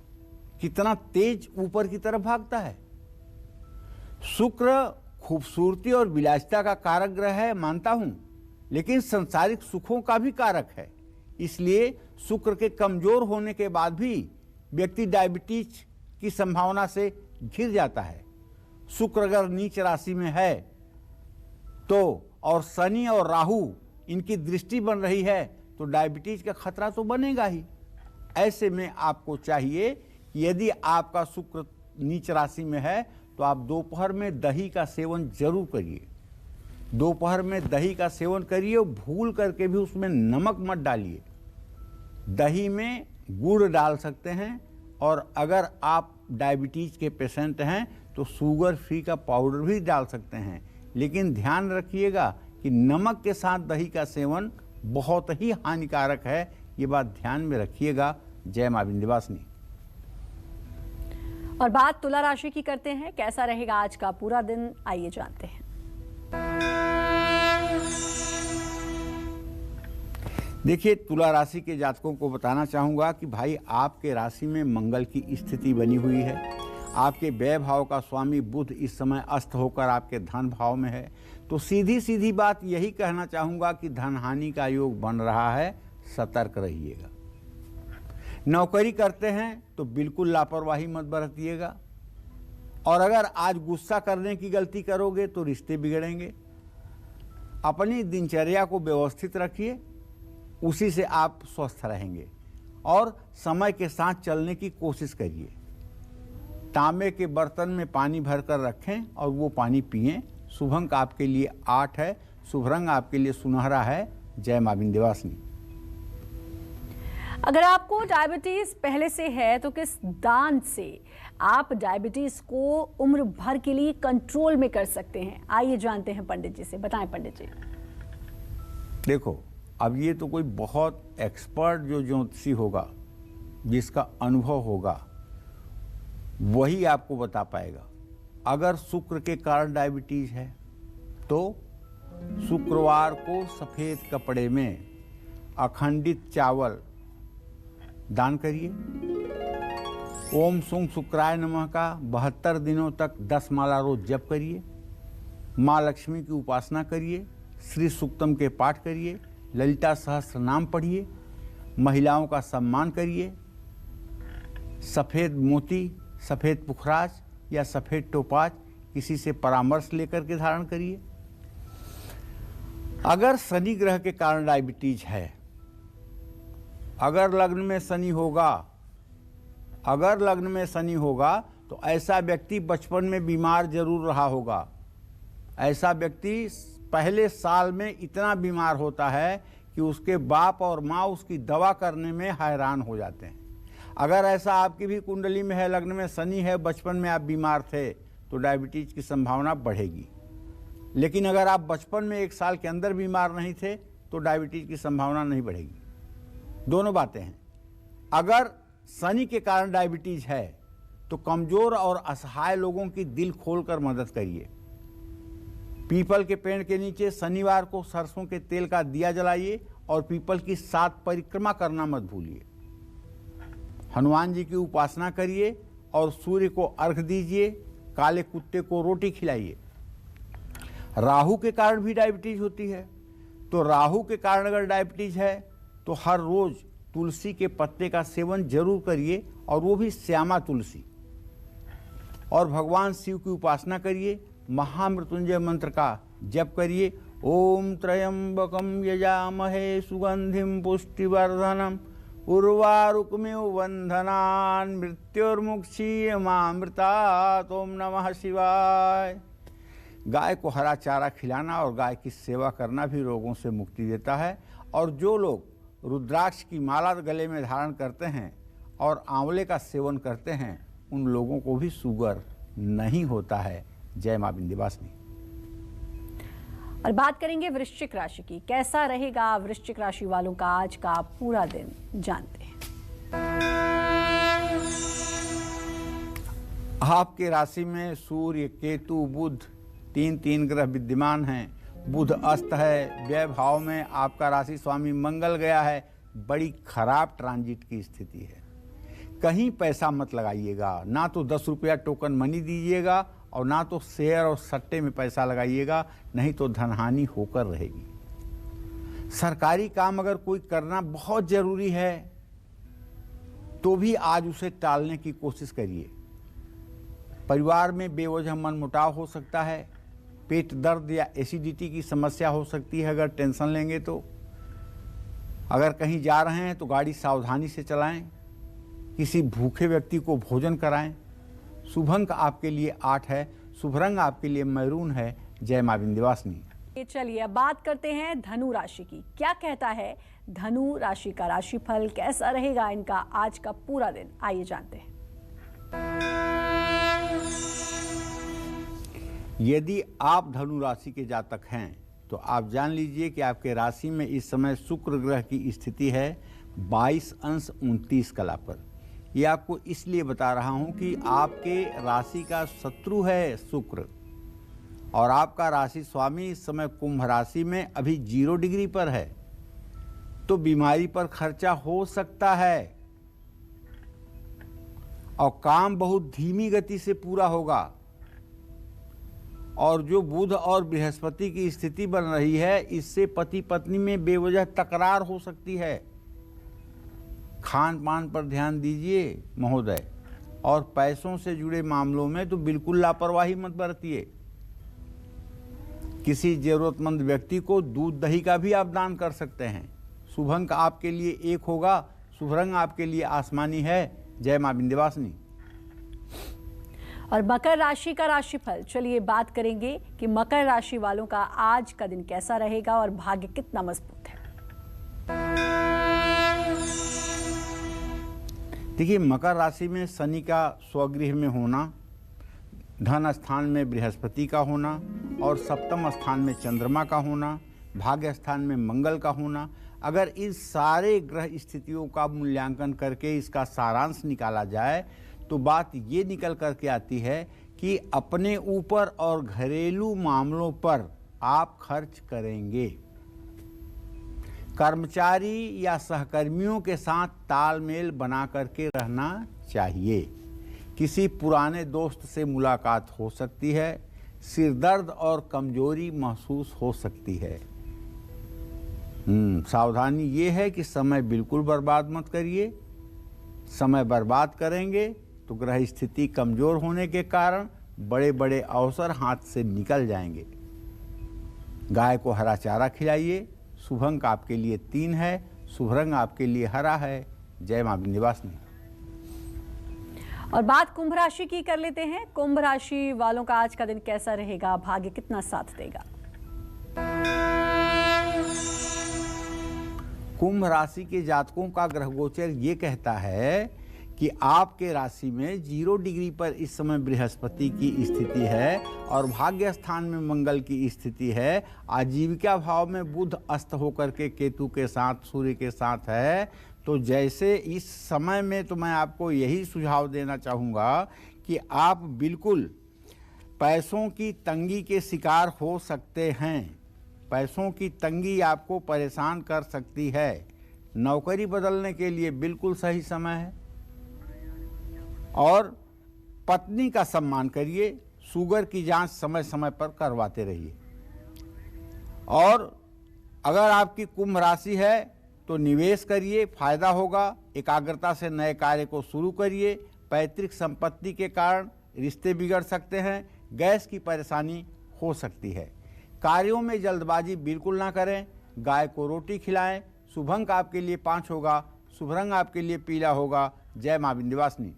कितना तेज ऊपर की तरफ भागता है। शुक्र खूबसूरती और विलासिता का कारक ग्रह है, मानता हूं, लेकिन संसारिक सुखों का भी कारक है। इसलिए शुक्र के कमजोर होने के बाद भी व्यक्ति डायबिटीज की संभावना से घिर जाता है। शुक्र अगर नीच राशि में है तो और शनि और राहु इनकी दृष्टि बन रही है तो डायबिटीज का खतरा तो बनेगा ही। ऐसे में आपको चाहिए कि यदि आपका शुक्र नीच राशि में है तो आप दोपहर में दही का सेवन जरूर करिए। दोपहर में दही का सेवन करिए, भूल करके भी उसमें नमक मत डालिए। दही में गुड़ डाल सकते हैं और अगर आप डायबिटीज के पेशेंट हैं तो शुगर फ्री का पाउडर भी डाल सकते हैं। लेकिन ध्यान रखिएगा कि नमक के साथ दही का सेवन बहुत ही हानिकारक है, ये बात ध्यान में रखिएगा। जय मां विंध्यवासिनी। और बात तुला राशि की करते हैं, कैसा रहेगा आज का पूरा दिन, आइए जानते हैं। देखिए, तुला राशि के जातकों को बताना चाहूंगा कि भाई आपके राशि में मंगल की स्थिति बनी हुई है। आपके व्यय भाव का स्वामी बुध इस समय अस्त होकर आपके धन भाव में है। तो सीधी सीधी बात यही कहना चाहूंगा कि धन हानि का योग बन रहा है, सतर्क रहिएगा। नौकरी करते हैं तो बिल्कुल लापरवाही मत बरतिएगा। और अगर आज गुस्सा करने की गलती करोगे तो रिश्ते बिगड़ेंगे। अपनी दिनचर्या को व्यवस्थित रखिए, उसी से आप स्वस्थ रहेंगे। और समय के साथ चलने की कोशिश करिए। तांबे के बर्तन में पानी भरकर रखें और वो पानी पिएं। शुभ अंक आपके लिए 8 है, शुभ रंग आपके लिए सुनहरा है। जय मां विंध्यवासिनी। अगर आपको डायबिटीज पहले से है तो किस दान से आप डायबिटीज को उम्र भर के लिए कंट्रोल में कर सकते हैं, आइए जानते हैं पंडित जी से, बताएं पंडित जी। देखो, अब ये तो कोई बहुत एक्सपर्ट जो ज्योतिषी होगा, जिसका अनुभव होगा, वही आपको बता पाएगा। अगर शुक्र के कारण डायबिटीज है तो शुक्रवार को सफेद कपड़े में अखंडित चावल दान करिए। ओम सुंग शुक्राय नमः का 72 दिनों तक 10 माला रोज जप करिए। माँ लक्ष्मी की उपासना करिए। श्री सूक्तम के पाठ करिए। ललिता सहस्त्र नाम पढ़िए। महिलाओं का सम्मान करिए। सफ़ेद मोती, सफ़ेद पुखराज या सफ़ेद टोपाज किसी से परामर्श लेकर के धारण करिए। अगर शनि ग्रह के कारण डायबिटीज है, अगर लग्न में शनि होगा तो ऐसा व्यक्ति बचपन में बीमार जरूर रहा होगा। ऐसा व्यक्ति पहले साल में इतना बीमार होता है कि उसके बाप और माँ उसकी दवा करने में हैरान हो जाते हैं। अगर ऐसा आपकी भी कुंडली में है, लग्न में शनि है, बचपन में आप बीमार थे तो डायबिटीज की संभावना बढ़ेगी। लेकिन अगर आप बचपन में 1 साल के अंदर बीमार नहीं थे तो डायबिटीज की संभावना नहीं बढ़ेगी। दोनों बातें हैं। अगर शनि के कारण डायबिटीज है तो कमजोर और असहाय लोगों की दिल खोलकर मदद करिए। पीपल के पेड़ के नीचे शनिवार को सरसों के तेल का दिया जलाइए और पीपल की 7 परिक्रमा करना मत भूलिए। हनुमान जी की उपासना करिए और सूर्य को अर्घ दीजिए। काले कुत्ते को रोटी खिलाइए। राहु के कारण भी डायबिटीज होती है, तो राहु के कारण अगर डायबिटीज है तो हर रोज तुलसी के पत्ते का सेवन जरूर करिए, और वो भी श्यामा तुलसी। और भगवान शिव की उपासना करिए। महामृत्युंजय मंत्र का जप करिए। ओम त्र्यंबकम यजामहे सुगंधिम पुष्टिवर्धनम उर्वारुकमिव बंधनान् मृत्युर्मुक्षीयमामृतात्। ओम नमः शिवाय। गाय को हरा चारा खिलाना और गाय की सेवा करना भी रोगों से मुक्ति देता है। और जो लोग रुद्राक्ष की माला गले में धारण करते हैं और आंवले का सेवन करते हैं, उन लोगों को भी शुगर नहीं होता है। जय मां विंध्यवासिनी। और बात करेंगे वृश्चिक राशि की। कैसा रहेगा वृश्चिक राशि वालों का आज का पूरा दिन, जानते हैं। आपके राशि में सूर्य, केतु, बुध 3 ग्रह विद्यमान हैं। बुध अस्त है। व्यय भाव में आपका राशि स्वामी मंगल गया है। बड़ी खराब ट्रांजिट की स्थिति है। कहीं पैसा मत लगाइएगा। ना तो 10 रुपया टोकन मनी दीजिएगा और ना तो शेयर और सट्टे में पैसा लगाइएगा, नहीं तो धनहानि होकर रहेगी। सरकारी काम अगर कोई करना बहुत जरूरी है तो भी आज उसे टालने की कोशिश करिए। परिवार में बेवजह मनमुटाव हो सकता है। पेट दर्द या एसिडिटी की समस्या हो सकती है अगर टेंशन लेंगे तो। अगर कहीं जा रहे हैं तो गाड़ी सावधानी से चलाएं। किसी भूखे व्यक्ति को भोजन कराएं। शुभ अंक आपके लिए 8 है। शुभ रंग आपके लिए मैरून है। जय मां विंध्यवासिनी। चलिए अब बात करते हैं धनु राशि की। क्या कहता है धनु राशि का राशिफल, कैसा रहेगा इनका आज का पूरा दिन, आइए जानते हैं। यदि आप धनु राशि के जातक हैं तो आप जान लीजिए कि आपके राशि में इस समय शुक्र ग्रह की स्थिति है 22 अंश 29 कला पर। यह आपको इसलिए बता रहा हूं कि आपके राशि का शत्रु है शुक्र, और आपका राशि स्वामी इस समय कुंभ राशि में अभी 0 डिग्री पर है, तो बीमारी पर खर्चा हो सकता है और काम बहुत धीमी गति से पूरा होगा। और जो बुध और बृहस्पति की स्थिति बन रही है, इससे पति पत्नी में बेवजह तकरार हो सकती है। खान पान पर ध्यान दीजिए महोदय, और पैसों से जुड़े मामलों में तो बिल्कुल लापरवाही मत बरतिए। किसी जरूरतमंद व्यक्ति को दूध दही का भी आप दान कर सकते हैं। शुभ अंक आपके लिए 1 होगा। शुभ रंग आपके लिए आसमानी है। जय मां विंध्यवासिनी। और मकर राशि का राशिफल, चलिए बात करेंगे कि मकर राशि वालों का आज का दिन कैसा रहेगा और भाग्य कितना मजबूत है। देखिए, मकर राशि में शनि का स्वगृह में होना, धन स्थान में बृहस्पति का होना और सप्तम स्थान में चंद्रमा का होना, भाग्य स्थान में मंगल का होना, अगर इस सारे ग्रह स्थितियों का मूल्यांकन करके इसका सारांश निकाला जाए तो बात ये निकल करके आती है कि अपने ऊपर और घरेलू मामलों पर आप खर्च करेंगे। कर्मचारी या सहकर्मियों के साथ तालमेल बना करके रहना चाहिए। किसी पुराने दोस्त से मुलाकात हो सकती है। सिरदर्द और कमजोरी महसूस हो सकती है। सावधानी ये है कि समय बिल्कुल बर्बाद मत करिए। समय बर्बाद करेंगे तो ग्रह स्थिति कमजोर होने के कारण बड़े बड़े अवसर हाथ से निकल जाएंगे। गाय को हरा चारा खिलाइए। शुभ अंक आपके लिए 3 है। शुभ रंग आपके लिए हरा है। जय मां विंध्यवासिनी। और बात कुंभ राशि की कर लेते हैं। कुंभ राशि वालों का आज का दिन कैसा रहेगा, भाग्य कितना साथ देगा। कुंभ राशि के जातकों का ग्रह गोचर ये कहता है कि आपके राशि में 0 डिग्री पर इस समय बृहस्पति की स्थिति है और भाग्य स्थान में मंगल की स्थिति है। आजीविका भाव में बुध अस्त होकर के केतु के साथ, सूर्य के साथ है। तो जैसे इस समय में तो मैं आपको यही सुझाव देना चाहूँगा कि आप बिल्कुल पैसों की तंगी के शिकार हो सकते हैं। पैसों की तंगी आपको परेशान कर सकती है। नौकरी बदलने के लिए बिल्कुल सही समय है। और पत्नी का सम्मान करिए, शुगर की जांच समय समय पर करवाते रहिए। और अगर आपकी कुंभ राशि है तो निवेश करिए, फायदा होगा। एकाग्रता से नए कार्य को शुरू करिए। पैतृक संपत्ति के कारण रिश्ते बिगड़ सकते हैं। गैस की परेशानी हो सकती है। कार्यों में जल्दबाजी बिल्कुल ना करें। गाय को रोटी खिलाएं। शुभ अंक आपके लिए 5 होगा। शुभ रंग आपके लिए पीला होगा। जय मां विंध्यवासिनी।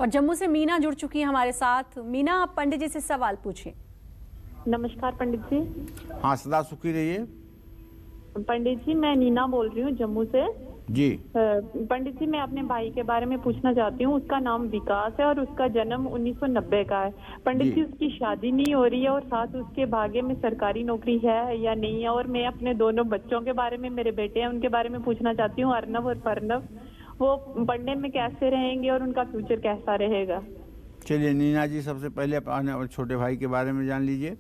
और जम्मू से मीना जुड़ चुकी है हमारे साथ। मीना, आप पंडित जी से सवाल पूछिए। नमस्कार पंडित जी। हाँ, सदा सुखी रहिए। पंडित जी, मैं नीना बोल रही हूँ जम्मू से। जी। पंडित जी, मैं अपने भाई के बारे में पूछना चाहती हूँ। उसका नाम विकास है और उसका जन्म 1990 का है। पंडित जी, उसकी शादी नहीं हो रही है और साथ उसके भाग्य में सरकारी नौकरी है या नहीं है। और मैं अपने दोनों बच्चों के बारे में, मेरे बेटे हैं, उनके बारे में पूछना चाहती हूँ, अर्नव और पर्णव। वो पढ़ने में कैसे रहेंगे और उनका फ्यूचर कैसा रहेगा? चलिए नीना जी, सबसे पहले अपने छोटे भाई के बारे में जान लीजिए।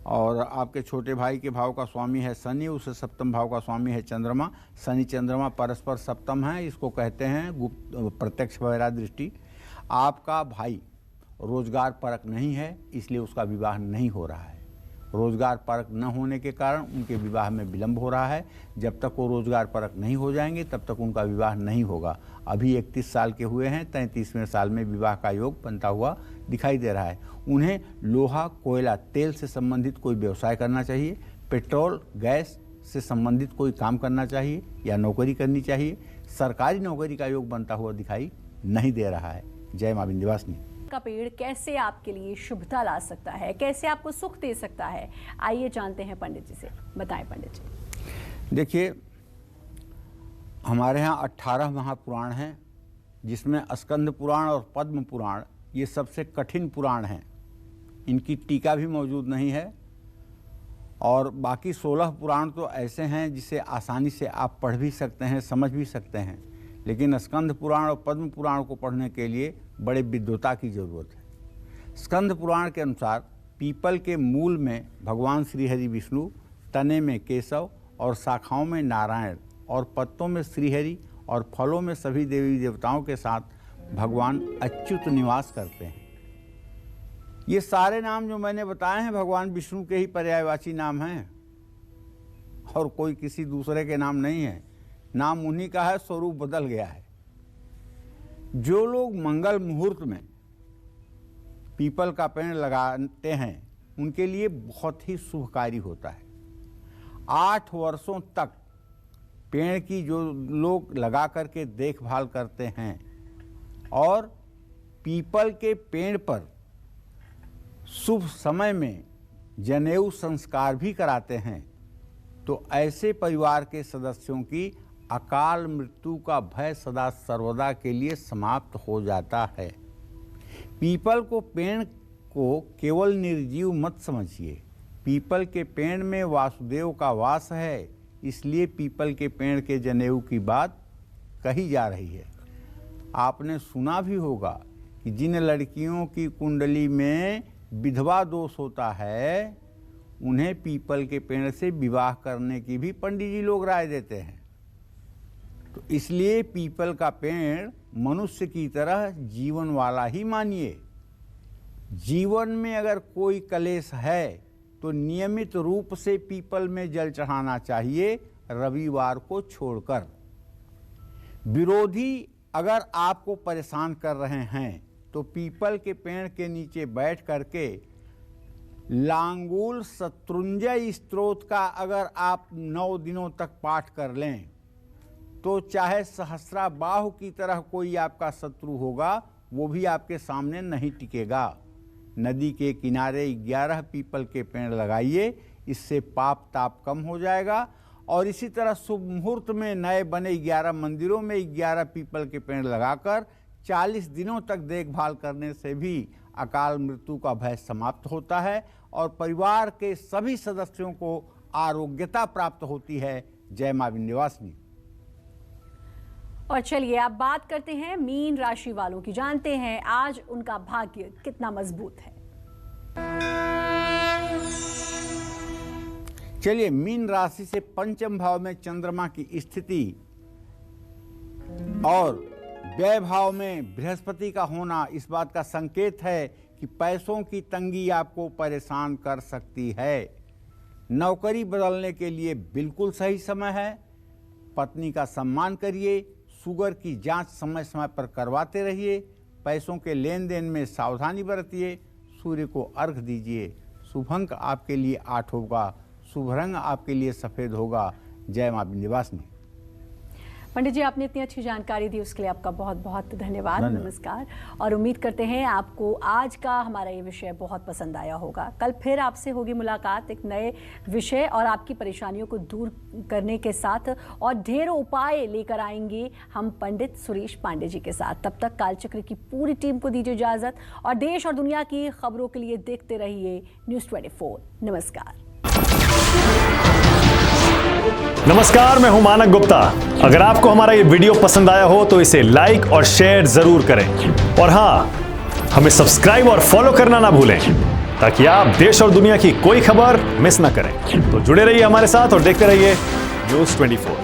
और आपके छोटे भाई के भाव का स्वामी है शनि, उससे सप्तम भाव का स्वामी है चंद्रमा। शनि चंद्रमा परस्पर सप्तम है, इसको कहते हैं गुप्त प्रत्यक्ष वगैरह दृष्टि। आपका भाई रोजगार परक नहीं है, इसलिए उसका विवाह नहीं हो रहा है। रोजगार परक न होने के कारण उनके विवाह में विलंब हो रहा है। जब तक वो रोजगार परक नहीं हो जाएंगे तब तक उनका विवाह नहीं होगा। अभी 31 साल के हुए हैं, 33वें साल में विवाह का योग बनता हुआ दिखाई दे रहा है। उन्हें लोहा, कोयला, तेल से संबंधित कोई व्यवसाय करना चाहिए। पेट्रोल, गैस से संबंधित कोई काम करना चाहिए या नौकरी करनी चाहिए। सरकारी नौकरी का योग बनता हुआ दिखाई नहीं दे रहा है। जय मां विंध्यवासिनी। का पेड़ कैसे आपके लिए शुभता ला सकता है, कैसे आपको सुख दे सकता है, आइए जानते हैं पंडित जी से। बताएं पंडित जी। देखिए, हमारे यहाँ 18 महापुराण हैं, जिसमें स्कंद पुराण और पद्म पुराण ये सबसे कठिन पुराण हैं। इनकी टीका भी मौजूद नहीं है। और बाकी 16 पुराण तो ऐसे हैं जिसे आसानी से आप पढ़ भी सकते हैं, समझ भी सकते हैं। लेकिन स्कंद पुराण और पद्म पुराण को पढ़ने के लिए बड़े विद्वता की जरूरत है। स्कंद पुराण के अनुसार पीपल के मूल में भगवान श्री हरि विष्णु, तने में केशव और शाखाओं में नारायण और पत्तों में श्रीहरि और फलों में सभी देवी देवताओं के साथ भगवान अच्युत निवास करते हैं। ये सारे नाम जो मैंने बताए हैं भगवान विष्णु के ही पर्यायवाची नाम हैं और कोई किसी दूसरे के नाम नहीं है। नाम उन्हीं का है, स्वरूप बदल गया है। जो लोग मंगल मुहूर्त में पीपल का पेड़ लगाते हैं उनके लिए बहुत ही शुभकारी होता है। 8 वर्षों तक पेड़ की जो लोग लगा करके देखभाल करते हैं और पीपल के पेड़ पर शुभ समय में जनेऊ संस्कार भी कराते हैं, तो ऐसे परिवार के सदस्यों की अकाल मृत्यु का भय सदा सर्वदा के लिए समाप्त हो जाता है। पीपल को पेड़ को केवल निर्जीव मत समझिए। पीपल के पेड़ में वासुदेव का वास है, इसलिए पीपल के पेड़ के जनेऊ की बात कही जा रही है। आपने सुना भी होगा कि जिन लड़कियों की कुंडली में विधवा दोष होता है उन्हें पीपल के पेड़ से विवाह करने की भी पंडित जी लोग राय देते हैं। तो इसलिए पीपल का पेड़ मनुष्य की तरह जीवन वाला ही मानिए। जीवन में अगर कोई कलेश है तो नियमित रूप से पीपल में जल चढ़ाना चाहिए, रविवार को छोड़कर। विरोधी अगर आपको परेशान कर रहे हैं तो पीपल के पेड़ के नीचे बैठ करके लांगूल शत्रुंजय स्तोत्र का अगर आप 9 दिनों तक पाठ कर लें तो चाहे सहस्राबाहु की तरह कोई आपका शत्रु होगा वो भी आपके सामने नहीं टिकेगा। नदी के किनारे 11 पीपल के पेड़ लगाइए, इससे पाप ताप कम हो जाएगा। और इसी तरह शुभ मुहूर्त में नए बने 11 मंदिरों में 11 पीपल के पेड़ लगाकर 40 दिनों तक देखभाल करने से भी अकाल मृत्यु का भय समाप्त होता है और परिवार के सभी सदस्यों को आरोग्यता प्राप्त होती है। जय मां विंध्यवासिनी। और चलिए अब बात करते हैं मीन राशि वालों की, जानते हैं आज उनका भाग्य कितना मजबूत है। चलिए, मीन राशि से पंचम भाव में चंद्रमा की स्थिति और व्यय भाव में बृहस्पति का होना इस बात का संकेत है कि पैसों की तंगी आपको परेशान कर सकती है। नौकरी बदलने के लिए बिल्कुल सही समय है। पत्नी का सम्मान करिए, शुगर की जांच समय समय पर करवाते रहिए, पैसों के लेन देन में सावधानी बरतिए, सूर्य को अर्घ दीजिए। शुभ अंक आपके लिए 8 होगा, शुभ रंग आपके लिए सफ़ेद होगा। जय मां विंध्यवासिनी। पंडित जी, आपने इतनी अच्छी जानकारी दी उसके लिए आपका बहुत बहुत धन्यवाद। नमस्कार। और उम्मीद करते हैं आपको आज का हमारा ये विषय बहुत पसंद आया होगा। कल फिर आपसे होगी मुलाकात एक नए विषय और आपकी परेशानियों को दूर करने के साथ, और ढेरों उपाय लेकर आएंगे हम पंडित सुरेश पांडे जी के साथ। तब तक कालचक्र की पूरी टीम को दीजिए इजाजत और देश और दुनिया की खबरों के लिए देखते रहिए न्यूज़ 24। नमस्कार। नमस्कार, मैं हूं मानक गुप्ता। अगर आपको हमारा ये वीडियो पसंद आया हो तो इसे लाइक और शेयर जरूर करें, और हां, हमें सब्सक्राइब और फॉलो करना ना भूलें ताकि आप देश और दुनिया की कोई खबर मिस ना करें। तो जुड़े रहिए हमारे साथ और देखते रहिए न्यूज़ 24।